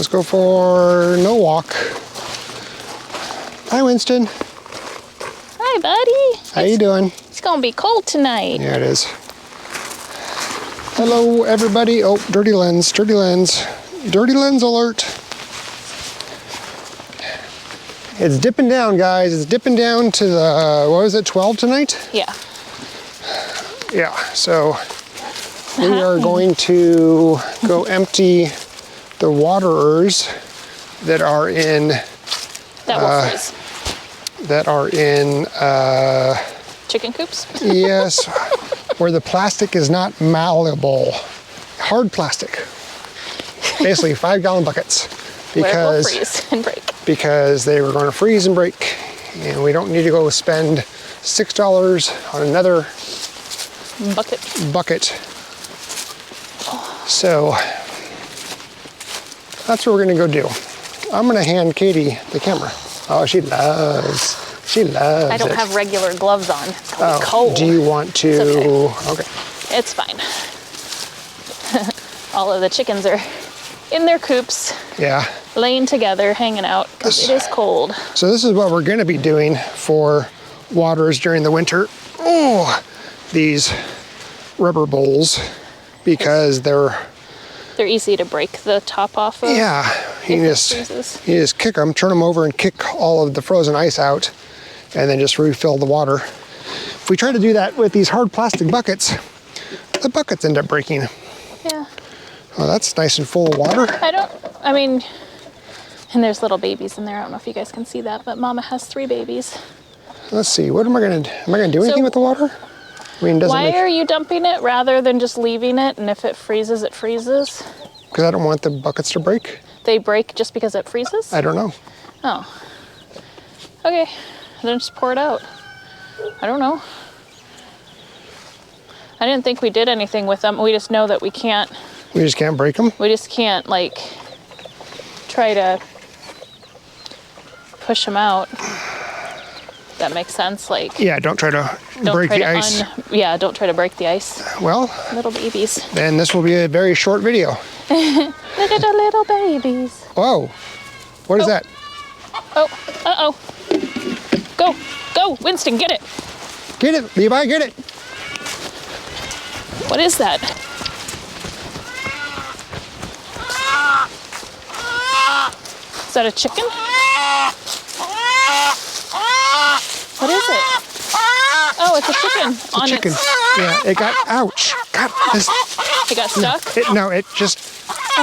let's go for no walk. Hi, Winston. Hi, buddy. How you doing? It's gonna be cold tonight. Yeah, it is. Hello, everybody. Oh, dirty lens, dirty lens. Dirty lens alert. It's dipping down, guys. It's dipping down to the, what was it, 12 tonight? Yeah. Yeah, so we are going to go empty the waterers that are in... That will freeze. That are in... Chicken coops? Yes, where the plastic is not malleable. Hard plastic. Basically 5-gallon buckets. Where it will freeze and break. Because they were going to freeze and break. And we don't need to go spend $6 on another bucket. So that's what we're going to go do. I'm going to hand Katie the camera. Oh, she loves it. I don't have regular gloves on. It's gonna be cold. Do you want to? It's okay. It's fine. All of the chickens are in their coops. Yeah. Laying together, hanging out, because it is cold. So this is what we're going to be doing for waters during the winter. Oh, these rubber bowls, because they're easy to break the top off of. Yeah, you just kick them, turn them over, and kick all of the frozen ice out, and then just refill the water. If we try to do that with these hard plastic buckets, the buckets end up breaking. Yeah. Oh, that's nice and full of water. I mean, and there's little babies in there. I don't know if you guys can see that, but Mama has 3 babies. Let's see, what am I gonna do anything with the water? I mean, why are you dumping it rather than just leaving it, and if it freezes, it freezes? Because I don't want the buckets to break. They break just because it freezes? I don't know. Oh. Okay, then just pour it out. I don't know. I didn't think we did anything with them. We just know that we can't. We just can't break them? We just can't, like, try to push them out. That makes sense, like. Yeah, don't try to break the ice. Yeah, don't try to break the ice. Well, little babies. Then this will be a very short video. Look at the little babies. Whoa, what is that? Oh, uh-oh. Go, Winston, get it. Get it, Levi, get it. What is that? Is that a chicken? What is it? Oh, it's a chicken. It's a chicken. Yeah, it got, ouch. God, this. It got stuck? No, it just,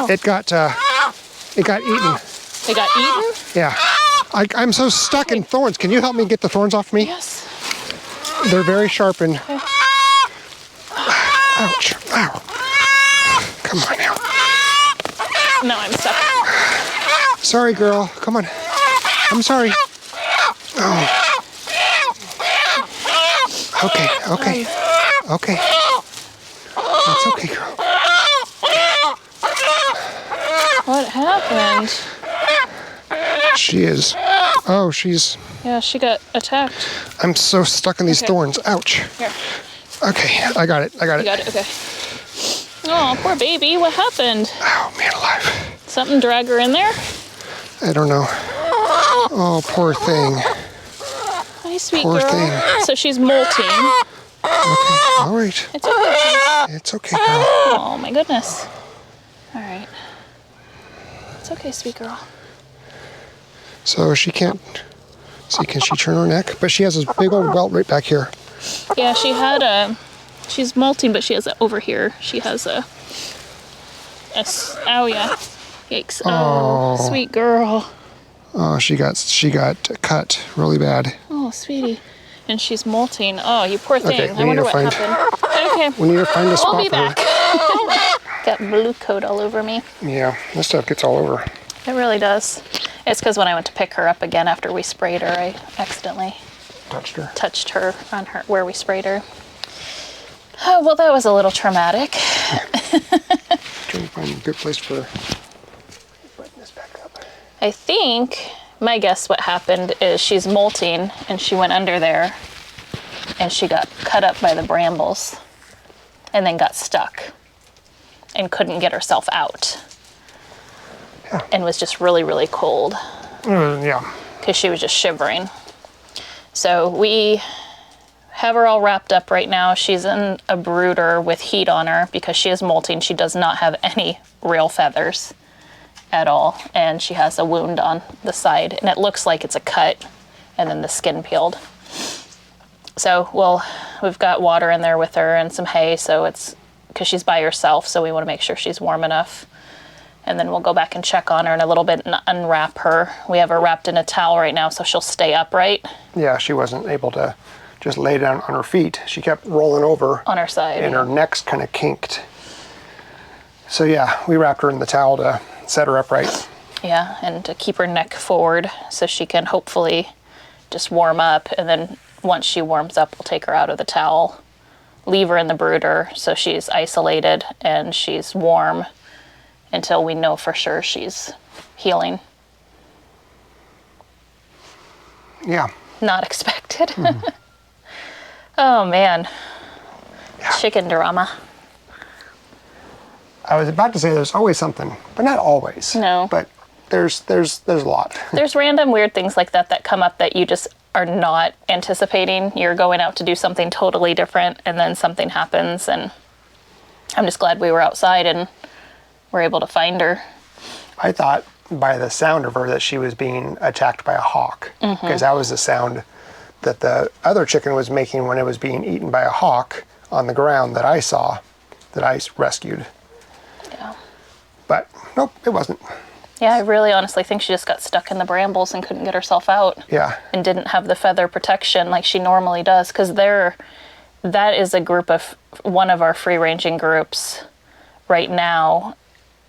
it got eaten. It got eaten? Yeah. I'm so stuck in thorns. Can you help me get the thorns off me? Yes. They're very sharp and, ouch, ow. Come on now. No, I'm stuck. Sorry, girl. Come on. I'm sorry. Oh. Okay. It's okay, girl. What happened? She's... Yeah, she got attacked. I'm so stuck in these thorns. Ouch. Here. Okay, I got it. You got it, okay. Oh, poor baby. What happened? Oh, man alive. Something drag her in there? I don't know. Oh, poor thing. Hi, sweet poor girl. Thing. So she's molting. Okay, all right. It's okay. It's okay, girl. Oh, my goodness. All right. It's okay, sweet girl. So she can't... See, can she turn her neck? But she has this big old welt right back here. Yeah, she's molting, but she has over here. She has oh yeah. Yikes. Oh, sweet girl. Oh, she got cut really bad. Oh, sweetie. And she's molting. Oh, you poor thing. Okay, I wonder what happened. Okay. We need to find a spot I'll be back. Got blue coat all over me. Yeah, this stuff gets all over. It really does. It's because when I went to pick her up again after we sprayed her, I accidentally touched her on her where we sprayed her. Oh, well, that was a little traumatic. Trying to find a good place for button this back up. I think my guess what happened is she's molting and she went under there and she got cut up by the brambles and then got stuck and couldn't get herself out. and was just really, really cold. Yeah. Because she was just shivering. So we have her all wrapped up right now. She's in a brooder with heat on her because she is molting. She does not have any real feathers at all. And she has a wound on the side. And it looks like it's a cut and then the skin peeled. So we've got water in there with her and some hay. So it's because she's by herself. So we want to make sure she's warm enough. And then we'll go back and check on her in a little bit and unwrap her. We have her wrapped in a towel right now, so she'll stay upright. Yeah, she wasn't able to just lay down on her feet. She kept rolling over. On her side. And her neck's kind of kinked. So yeah, we wrapped her in the towel to set her upright. Yeah, and to keep her neck forward so she can hopefully just warm up. And then once she warms up, we'll take her out of the towel, leave her in the brooder so she's isolated and she's warm until we know for sure she's healing. Yeah. Not expected. Oh man. Yeah. Chicken drama. I was about to say there's always something, but not always. No. But there's a lot. There's random weird things like that come up that you just are not anticipating. You're going out to do something totally different and then something happens, and I'm just glad we were outside and were able to find her. I thought by the sound of her that she was being attacked by a hawk, because that was the sound that the other chicken was making when it was being eaten by a hawk on the ground that I saw, that I rescued. Yeah. But nope, it wasn't. Yeah, I really honestly think she just got stuck in the brambles and couldn't get herself out. Yeah. And didn't have the feather protection like she normally does, because that is a group of one of our free-ranging groups right now.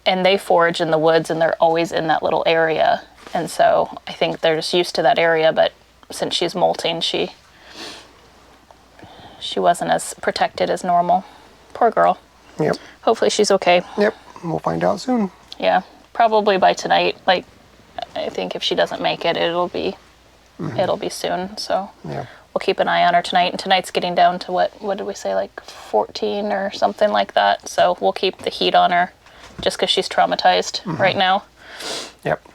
And they forage in the woods, and they're always in that little area. And so I think they're just used to that area, but since she's molting, she wasn't as protected as normal. Poor girl. Yep. Hopefully she's okay. Yep. We'll find out soon. Yeah. Probably by tonight. Like, I think if she doesn't make it, it'll be soon. So yeah. We'll keep an eye on her tonight. And tonight's getting down to what did we say, like 14 or something like that. So we'll keep the heat on her, just because she's traumatized right now. Yep.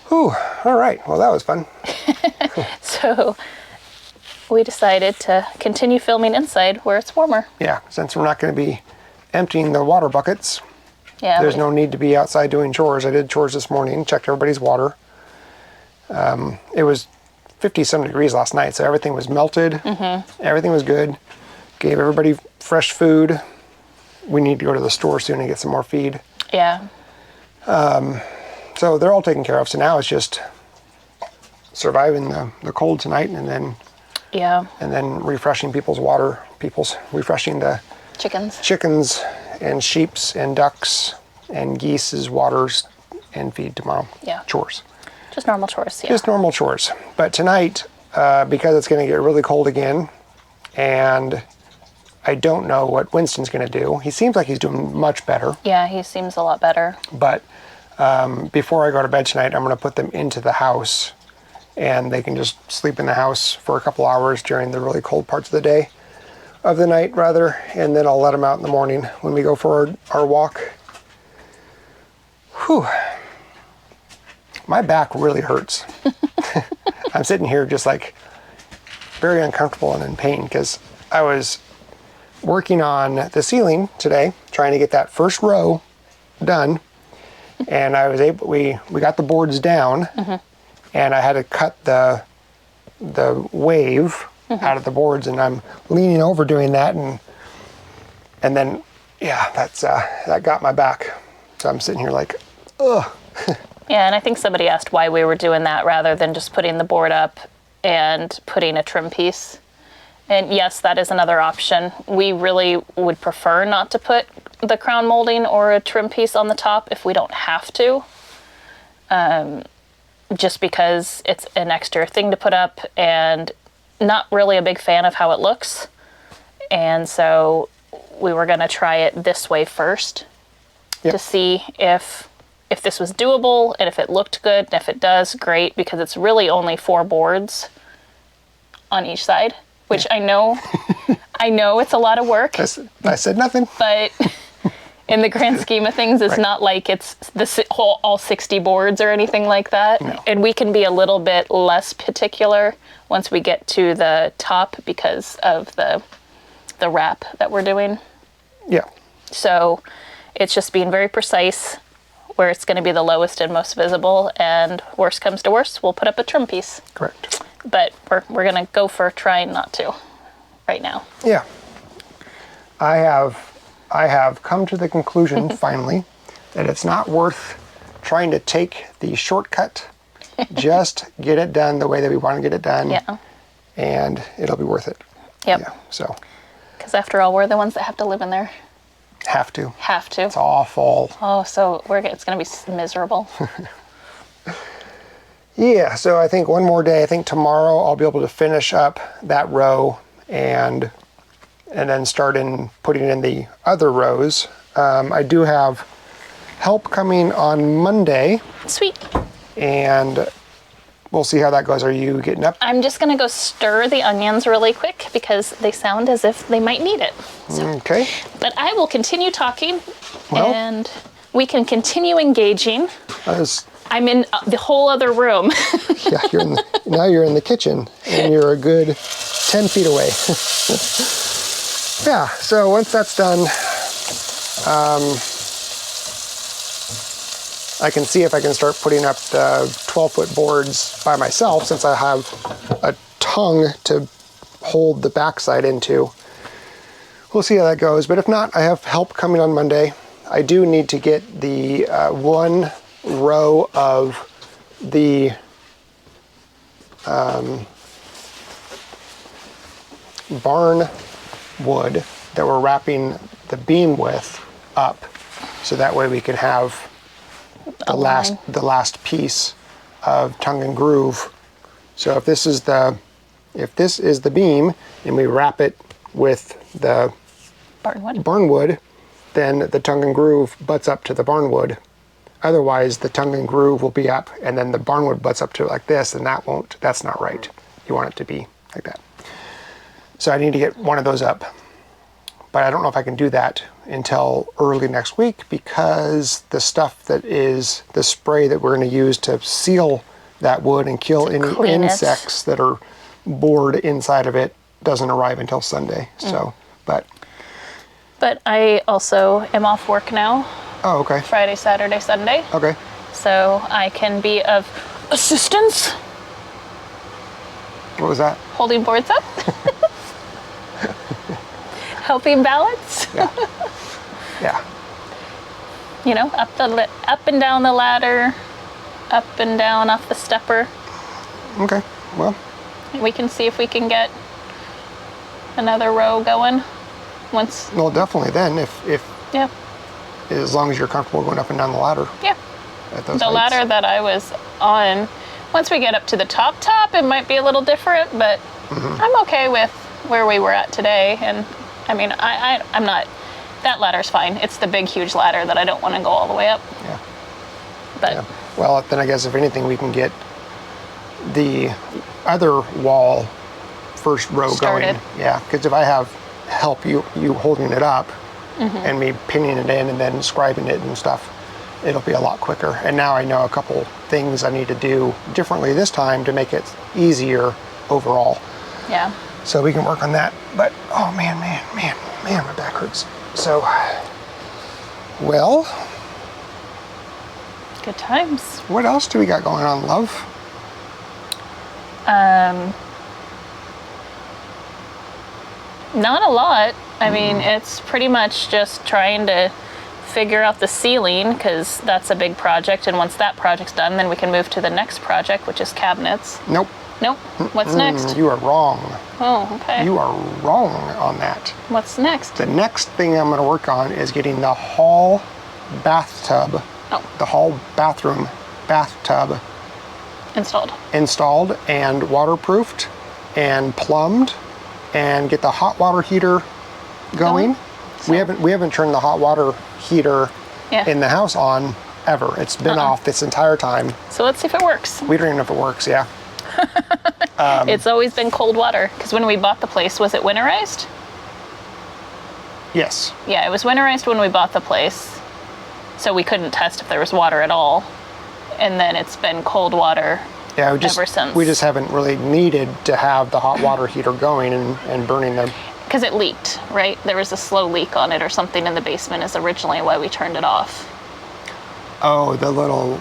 Whew. All right. Well, that was fun. So we decided to continue filming inside where it's warmer. Yeah, since we're not going to be emptying the water buckets, there's no need to be outside doing chores. I did chores this morning, checked everybody's water. It was 50-some degrees last night, so everything was melted. Everything was good. Gave everybody fresh food. We need to go to the store soon and get some more feed. Yeah. So they're all taken care of. So now it's just surviving the cold tonight, and then refreshing people's water. Refreshing the chickens and sheeps and ducks and geese's waters and feed tomorrow. Yeah. Chores. Just normal chores. Yeah. Just normal chores. But tonight, because it's going to get really cold again, and I don't know what Winston's going to do. He seems like he's doing much better. Yeah, he seems a lot better. But before I go to bed tonight, I'm going to put them into the house, and they can just sleep in the house for a couple hours during the really cold parts of the night, rather, and then I'll let them out in the morning when we go for our walk. Whew. My back really hurts. I'm sitting here just like very uncomfortable and in pain because I was working on the ceiling today, trying to get that first row done, and I was able. We got the boards down, and I had to cut the wave out of the boards, and I'm leaning over doing that, and then that got my back. So I'm sitting here like, ugh. Yeah, and I think somebody asked why we were doing that rather than just putting the board up and putting a trim piece. And yes, that is another option. We really would prefer not to put the crown molding or a trim piece on the top if we don't have to. Just because it's an extra thing to put up, and not really a big fan of how it looks. And so we were going to try it this way first to see if this was doable and if it looked good. And if it does, great, because it's really only 4 boards on each side, which I know it's a lot of work. I said nothing. But in the grand scheme of things. It's Right. not like it's whole all 60 boards or anything like that. No. And we can be a little bit less particular once we get to the top because of the wrap that we're doing. Yeah. So it's just being very precise where it's going to be the lowest and most visible, and worst comes to worst, we'll put up a trim piece. Correct. But we're going to go for trying not to right now. Yeah. I have come to the conclusion finally that it's not worth trying to take the shortcut. Just get it done the way that we want to get it done. Yeah. And it'll be worth it. Yep. Yeah. So Because after all, we're the ones that have to live in there. have to. Have to. It's awful. Oh, so it's going to be miserable. Yeah, so I think one more day. I think tomorrow I'll be able to finish up that row and then start putting in the other rows. I do have help coming on Monday, Sweet. and we'll see how that goes. Are you getting up? I'm just going to go stir the onions really quick because they sound as if they might need it. So, Okay. but I will continue talking, Well- and we can continue engaging. I'm in the whole other room. Yeah, now you're in the kitchen, and you're a good 10 feet away. Yeah, so once that's done, I can see if I can start putting up the 12-foot boards by myself, since I have a tongue to hold the backside into. We'll see how that goes, but if not, I have help coming on Monday. I do need to get the one row of the barn wood that we're wrapping the beam with up, so that way we can have the last piece of tongue and groove. So if this is the beam and we wrap it with the barnwood, then the tongue and groove butts up to the barnwood. Otherwise, the tongue and groove will be up, and then the barnwood butts up to it like this, and that's not right. You want it to be like that. So I need to get one of those up. But I don't know if I can do that until early next week, because the stuff that is the spray that we're going to use to seal that wood and kill any insects that are bored inside of it doesn't arrive until Sunday. So, but I also am off work now. Oh, okay. Friday, Saturday, Sunday. Okay. So I can be of assistance. What was that? Holding boards up. Helping balance. Yeah. Yeah. You know, up and down the ladder, up and down off the stepper. Okay. Well, We can see if we can get another row going once. well, definitely then, if Yeah. as long as you're comfortable going up and down the ladder Yeah. at those The heights. ladder that I was on, once we get up to the top, it might be a little different, but I'm okay with where we were at today. And I mean, I'm not, that ladder's fine. It's the big, huge ladder that I don't want to go all the way up. Yeah. But Yeah. Well, then I guess if anything, we can get the other wall first row Started. going. Yeah, because if I have help you holding it up and me pinning it in and then scribing it and stuff, it'll be a lot quicker. And now I know a couple things I need to do differently this time to make it easier overall. yeah. So we can work on that. But oh man, my back hurts. So, well, Good times. what else do we got going on, love? Not a lot. I mean, it's pretty much just trying to figure out the ceiling, because that's a big project. And once that project's done, then we can move to the next project, which is cabinets. Nope. Nope. What's next? You are wrong. Oh, okay. You are wrong on that. What's next? The next thing I'm going to work on is getting the hall bathtub, the hall bathroom bathtub Installed. and waterproofed and plumbed, and get the hot water heater going. We haven't turned the hot water heater in the house on ever. It's been off this entire time. So let's see if it works. We don't even know if it works. Yeah. It's always been cold water, because when we bought the place, was it winterized? Yes. Yeah, it was winterized when we bought the place, so we couldn't test if there was water at all. And then it's been cold water ever since. We just haven't really needed to have the hot water heater going and burning them. Because it leaked, right? There was a slow leak on it or something in the basement is originally why we turned it off. Oh, the little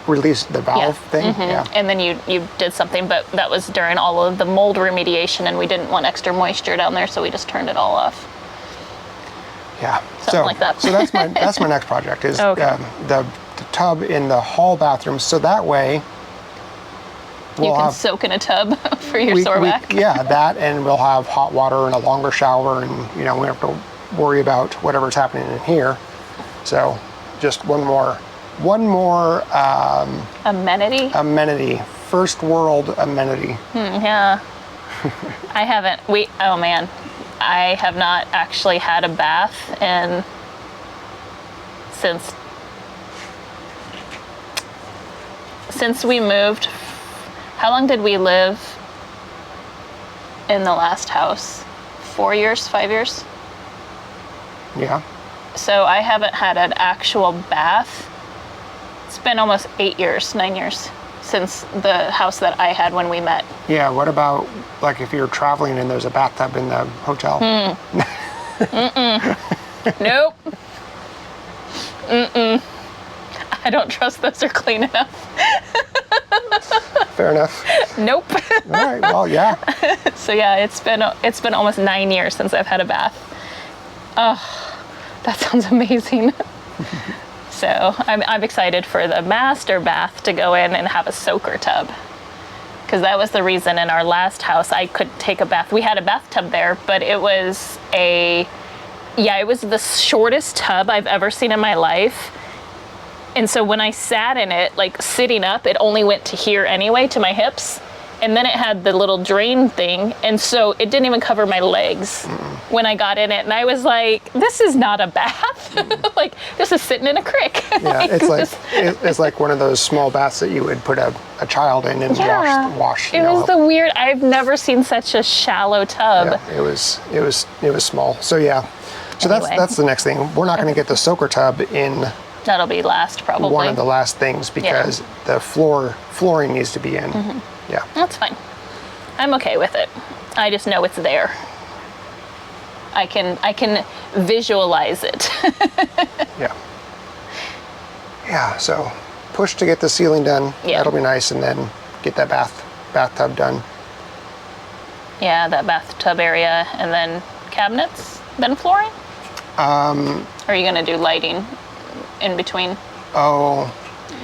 release the valve thing? Yeah. And then you did something, but that was during all of the mold remediation and we didn't want extra moisture down there, so we just turned it all off. Yeah. Something like that. So that's my next project is Okay. the tub in the hall bathroom. So that way you can soak in a tub for your sore back. Yeah, that, and we'll have hot water and a longer shower, and we don't have to worry about whatever's happening in here. So just one more amenity, first world amenity. Yeah. I haven't. Oh man, I have not actually had a bath since we moved. How long did we live in the last house? 4 years, 5 years? Yeah. So I haven't had an actual bath. It's been almost 8 years, 9 years since the house that I had when we met. Yeah, what about like if you're traveling and there's a bathtub in the hotel? Nope. I don't trust those are clean enough. Fair enough. Nope. All right, well, yeah. So yeah, it's been almost 9 years since I've had a bath. Oh, that sounds amazing. So I'm excited for the master bath to go in and have a soaker tub. Because that was the reason in our last house I could take a bath. We had a bathtub there, but it was it was the shortest tub I've ever seen in my life. And so when I sat in it, like sitting up, it only went to here anyway, to my hips. And then it had the little drain thing. And so it didn't even cover my legs when I got in it. And I was like, this is not a bath. Like, this is sitting in a creek. Yeah, it's like one of those small baths that you would put a child in and wash. It was the weird, I've never seen such a shallow tub. Yeah, it was small. So yeah. So Anyway. that's the next thing. We're not going to get the soaker tub in. That'll be last, probably. One of the last things because the flooring needs to be in. Yeah. That's fine. I'm okay with it. I just know it's there. I can visualize it. Yeah. Yeah, so push to get the ceiling done. Yeah. That'll be nice, and then get that bathtub done. Yeah, that bathtub area, and then cabinets, then flooring? Or are you going to do lighting in between? Oh,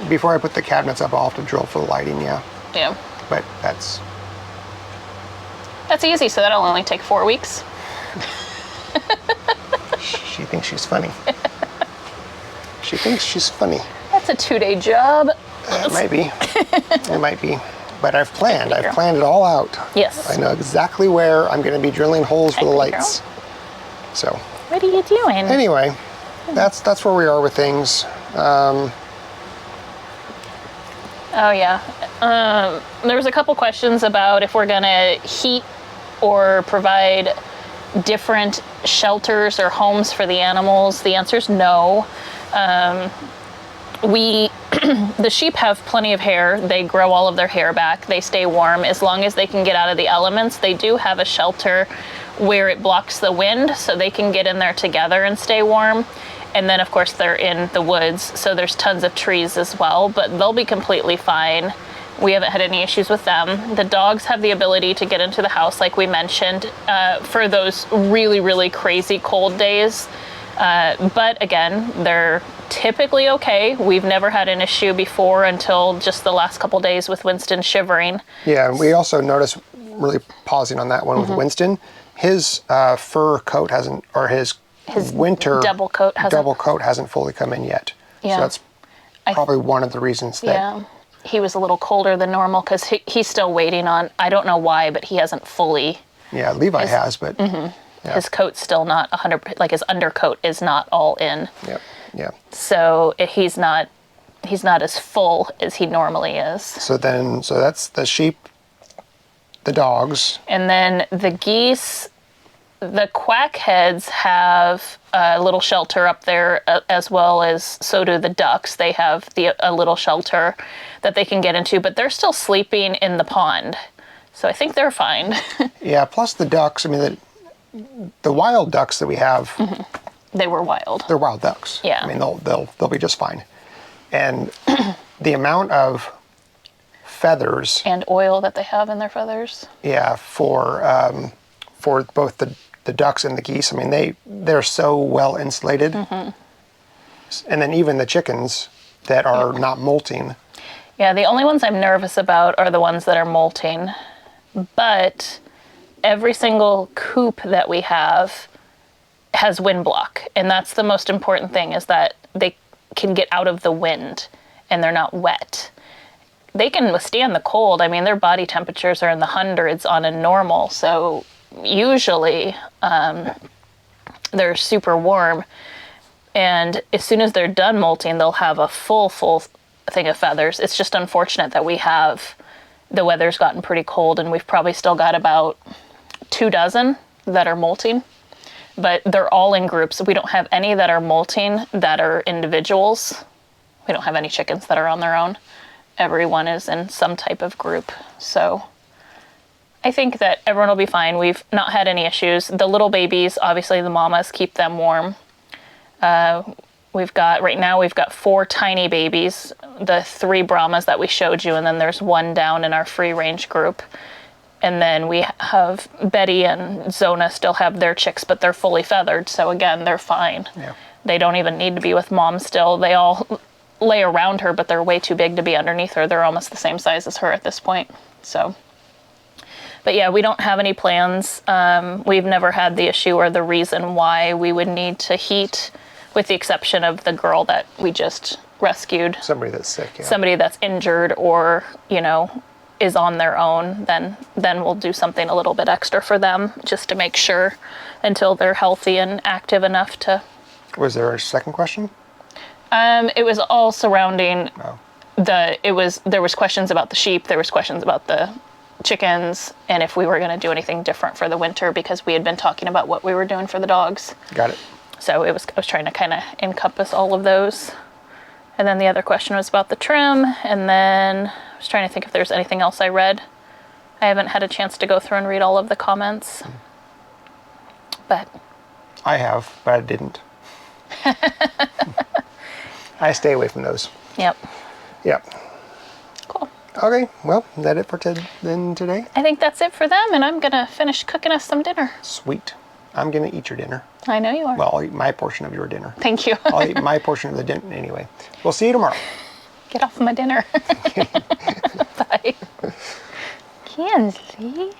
before I put the cabinets up, I'll have to drill for the lighting, yeah. Yeah. But that's easy, so that'll only take 4 weeks. She thinks she's funny. She thinks she's funny. That's a 2-day job. It might be. It might be. But I've planned it all out. Yes. I know exactly where I'm going to be drilling holes for the lights. So. What are you doing? Anyway, that's where we are with things. Oh yeah. There was a couple questions about if we're gonna heat or provide different shelters or homes for the animals. The answer is no. The sheep have plenty of hair. They grow all of their hair back. They stay warm as long as they can get out of the elements. They do have a shelter where it blocks the wind, so they can get in there together and stay warm. And then, of course, they're in the woods, so there's tons of trees as well, but they'll be completely fine. We haven't had any issues with them. The dogs have the ability to get into the house, like we mentioned, for those really, really crazy cold days. But again, they're typically okay. We've never had an issue before until just the last couple days with Winston shivering. Yeah, and we also noticed, really pausing on that one with Winston, his fur coat hasn't, or his winter double coat hasn't fully come in yet. Yeah. So that's probably one of the reasons that. Yeah, he was a little colder than normal because he's still waiting on, I don't know why, but he hasn't fully. Yeah, Levi has, but. Yeah. His coat's still not 100%, like his undercoat is not all in. Yeah. So he's not as full as he normally is. So that's the sheep, the dogs. And then the geese, the quackheads have a little shelter up there, as well as so do the ducks. They have a little shelter that they can get into, but they're still sleeping in the pond. So I think they're fine. Yeah, plus the ducks, I mean, the wild ducks that we have, They were wild. they're wild ducks. Yeah. I mean, they'll be just fine. And the amount of feathers And oil that they have in their feathers. yeah, for both the ducks and the geese, I mean, they're so well insulated. And then even the chickens that are not molting. Yeah, the only ones I'm nervous about are the ones that are molting. But every single coop that we have has wind block. And that's the most important thing, is that they can get out of the wind and they're not wet. They can withstand the cold. I mean, their body temperatures are in the hundreds on a normal. So usually they're super warm. And as soon as they're done molting, they'll have a full thing of feathers. It's just unfortunate that the weather's gotten pretty cold, and we've probably still got about 24 that are molting. But they're all in groups. We don't have any that are molting that are individuals. We don't have any chickens that are on their own. Everyone is in some type of group. So I think that everyone will be fine. We've not had any issues. The little babies, obviously the mamas keep them warm. We've got 4 tiny babies, the 3 Brahmas that we showed you, and then there's 1 down in our free range group. And then we have Betty and Zona still have their chicks, but they're fully feathered. So again, they're fine. Yeah. They don't even need to be with mom still. They all lay around her, but they're way too big to be underneath her. They're almost the same size as her at this point. So, but yeah, we don't have any plans. We've never had the issue or the reason why we would need to heat, with the exception of the girl that we just rescued. Somebody that's sick, yeah. Somebody that's injured or, is on their own, then we'll do something a little bit extra for them just to make sure until they're healthy and active enough to. Was there a second question? It was all surrounding there was questions about the sheep, there was questions about the chickens, and if we were going to do anything different for the winter, because we had been talking about what we were doing for the dogs. Got it. So I was trying to kind of encompass all of those. And then the other question was about the trim, and then I was trying to think if there's anything else I read. I haven't had a chance to go through and read all of the comments. But I have, but I didn't. I stay away from those. Yep. Cool. Okay, well, is that it for today? I think that's it for them, and I'm going to finish cooking us some dinner. Sweet. I'm going to eat your dinner. I know you are. Well, I'll eat my portion of your dinner. Thank you. I'll eat my portion of the dinner anyway. We'll see you tomorrow. Get off my dinner. Bye. Kenzie.